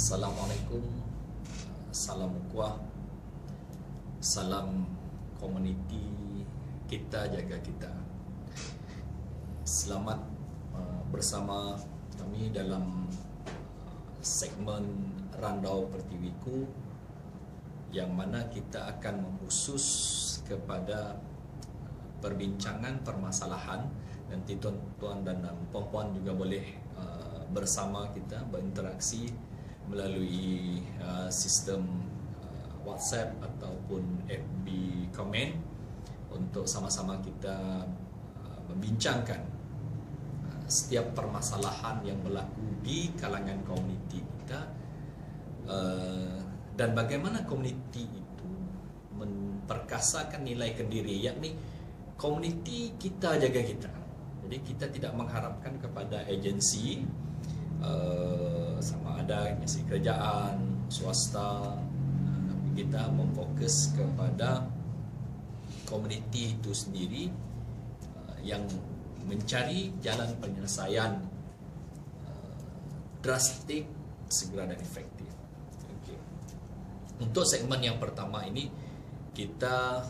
Assalamualaikum, salam ukhuwah, salam komuniti kita jaga kita. Selamat bersama kami dalam segmen Randau Pertiwiku, yang mana kita akan mengkhusus kepada perbincangan permasalahan. Nanti tuan-tuan dan puan-puan juga boleh bersama kita berinteraksi melalui sistem WhatsApp ataupun FB komen untuk sama-sama kita membincangkan setiap permasalahan yang berlaku di kalangan komuniti kita, dan bagaimana komuniti itu memperkasakan nilai kendiri, yakni komuniti kita jaga kita. Jadi kita tidak mengharapkan kepada agensi, sama ada agensi kerajaan, swasta, tapi kita memfokus kepada komuniti itu sendiri, yang mencari jalan penyelesaian drastik, segera dan efektif. Okay. Untuk segmen yang pertama ini kita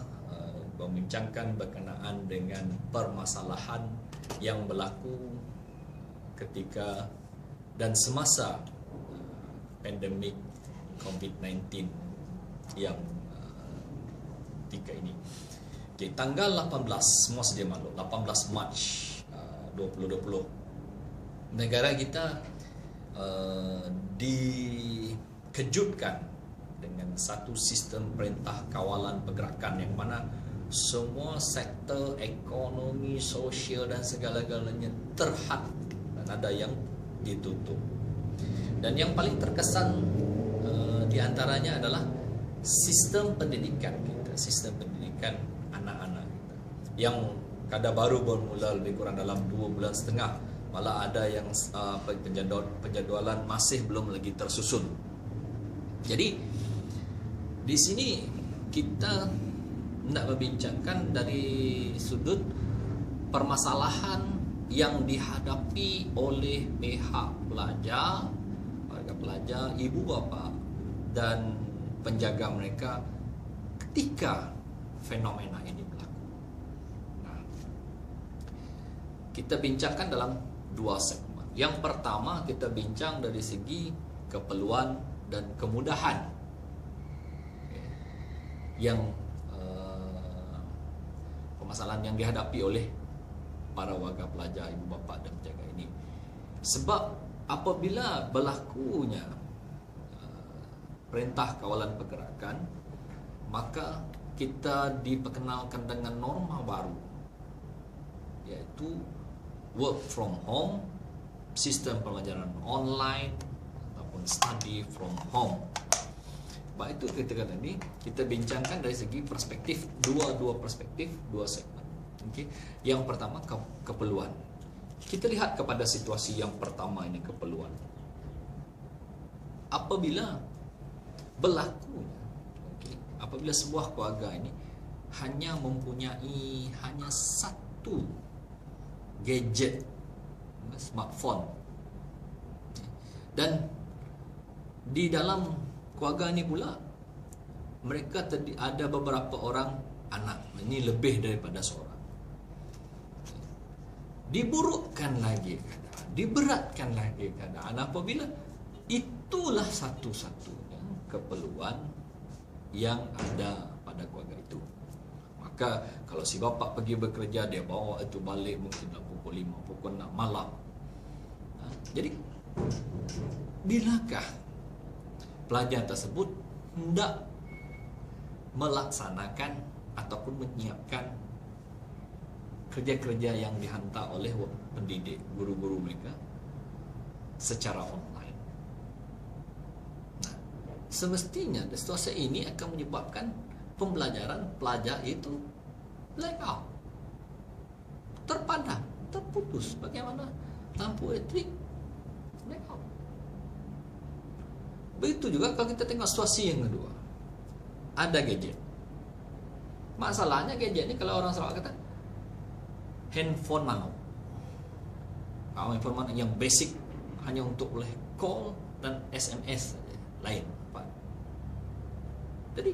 membincangkan berkenaan dengan permasalahan yang berlaku ketika dan semasa pandemik COVID-19 yang ketika ini. Okay, tanggal 18, semua sedia maklum, 18 Mac 2020, negara kita dikejutkan dengan satu sistem perintah kawalan pergerakan yang mana semua sektor ekonomi, sosial dan segala-galanya terhad dan ada yang ditutup. Dan yang paling terkesan di antaranya adalah sistem pendidikan kita, sistem pendidikan anak-anak kita, yang kada baru bermula lebih kurang dalam 2 bulan setengah, malah ada yang penjadwalan masih belum lagi tersusun. Jadi di sini kita hendak membincangkan dari sudut permasalahan yang dihadapi oleh pihak pelajar, warga pelajar, ibu bapa dan penjaga mereka ketika fenomena ini berlaku. Nah, kita bincangkan dalam 2 segmen. Yang pertama kita bincang dari segi keperluan dan kemudahan yang permasalahan yang dihadapi oleh para warga pelajar, ibu bapa dan penjaga ini. Sebab apabila berlakunya perintah kawalan pergerakan, maka kita diperkenalkan dengan norma baru, iaitu work from home, sistem pembelajaran online ataupun study from home. Baik, itu ketika tadi kita bincangkan dari segi perspektif dua perspektif, 2 segmen. Okay. Yang pertama keperluan. Kita lihat kepada situasi yang pertama ini, keperluan. Apabila berlaku, apabila sebuah keluarga ini hanya mempunyai satu gadget, smartphone, dan di dalam keluarga ini pula mereka ada beberapa orang anak, ini lebih daripada seorang. Diburukkan lagi keadaan, diberatkan lagi keadaan apabila itulah satu-satunya keperluan yang ada pada keluarga itu. Maka kalau si bapa pergi bekerja, dia bawa itu balik mungkin pukul 5, pukul 6 malam. Jadi bilakah pelajar tersebut hendak melaksanakan ataupun menyiapkan kerja-kerja yang dihantar oleh pendidik, guru-guru mereka secara online? Nah, semestinya situasi ini akan menyebabkan pembelajaran pelajar itu blackout, terpadam, terputus. Bagaimana lampu elektrik blackout. Begitu juga kalau kita tengok situasi yang kedua, ada gadget. Masalahnya gadget ini, kalau orang Sarawak kata handphone nano. Handphone nano yang basic, hanya untuk boleh call dan SMS saja, lain apa. Jadi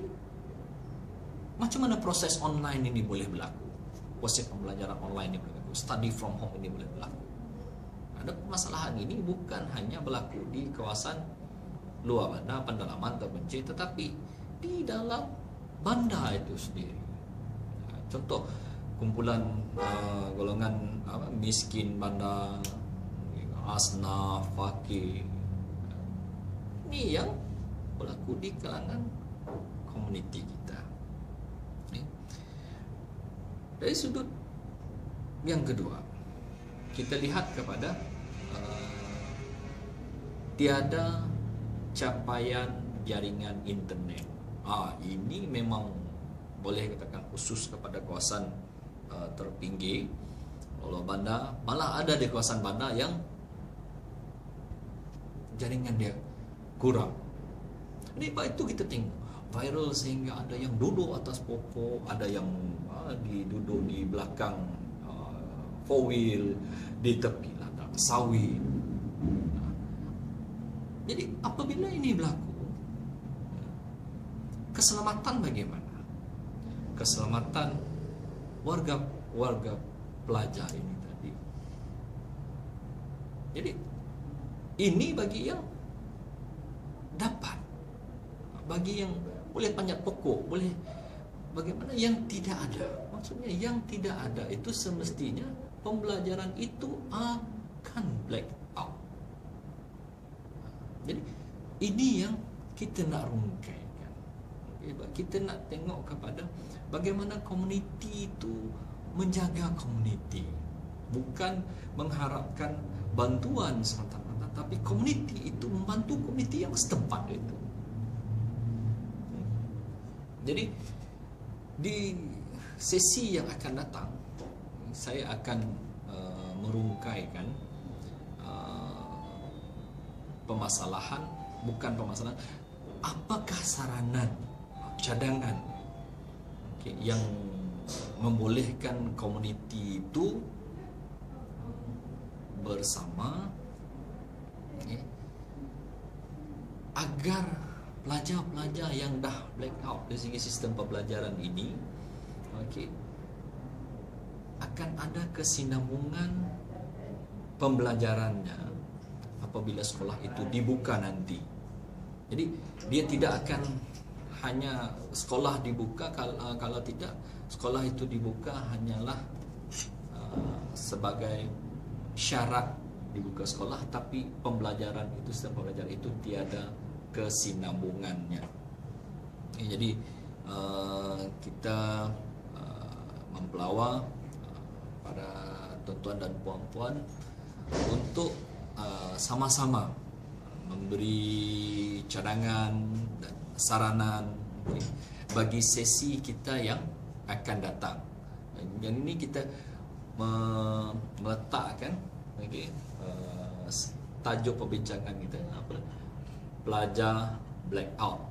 macam mana proses online ini boleh berlaku? Proses pembelajaran online ini boleh berlaku, study from home ini boleh berlaku. Ada permasalahan ini bukan hanya berlaku di kawasan luar bandar, pendalaman terpencil, tetapi di dalam bandar itu sendiri. Contoh kumpulan golongan miskin bandar, asnaf, fakir, ini yang berlaku di kalangan komuniti kita. Dari sudut yang kedua, kita lihat kepada tiada capaian jaringan internet. Ini memang boleh katakan khusus kepada kawasan terpinggir, Pulau Bandar. Malah ada di kawasan bandar yang jaringan dia kurang. Jadi itu kita tengok viral sehingga ada yang duduk atas pokok, ada yang duduk di belakang four wheel, di tepi ladang sawit. Jadi apabila ini berlaku, keselamatan bagaimana? Keselamatan warga pelajar ini tadi. Jadi ini bagi yang dapat, bagi yang boleh panjat pokok, boleh bagaimana yang tidak ada. Maksudnya yang tidak ada itu semestinya pembelajaran itu akan black out. Jadi ini yang kita nak rungkaikan. Kita nak tengok kepada bagaimana komuniti itu menjaga komuniti, bukan mengharapkan bantuan semata-mata, tapi komuniti itu membantu komuniti yang setempat itu. Jadi di sesi yang akan datang, saya akan merungkaikan permasalahan, apakah saranan, cadangan yang membolehkan komuniti itu bersama agar pelajar-pelajar yang dah black out dari segi sistem pembelajaran ini akan ada kesinambungan pembelajarannya apabila sekolah itu dibuka nanti. Jadi dia tidak akan hanya sekolah dibuka, kalau tidak sekolah itu dibuka hanyalah sebagai syarat dibuka sekolah, tapi pembelajaran itu, sistem pembelajaran itu tiada kesinambungannya. Jadi kita mempelawa para tuan-tuan dan puan-puan untuk sama-sama memberi cadangan dan saranan bagi sesi kita yang akan datang. Yang ini kita meletakkan tajuk perbincangan kita apa? Pelajar blackout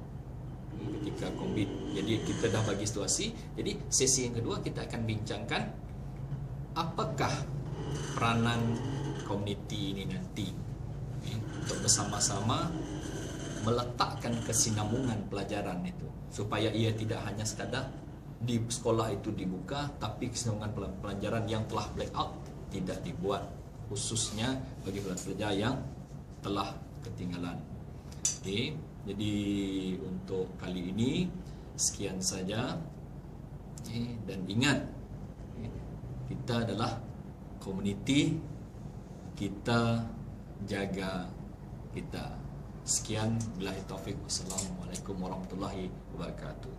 ketika COVID. Jadi kita dah bagi situasi. Jadi sesi yang kedua kita akan bincangkan apakah peranan komuniti ini nanti untuk bersama-sama meletakkan kesinambungan pelajaran itu, supaya ia tidak hanya sekadar di sekolah itu dibuka, tapi kesinambungan pelajaran yang telah blackout tidak dibuat, khususnya bagi pelajar yang telah ketinggalan. Okey, jadi untuk kali ini sekian saja. Dan ingat, kita adalah komuniti, kita jaga kita. Sekian, billahi taufik. Wassalamualaikum warahmatullahi wabarakatuh.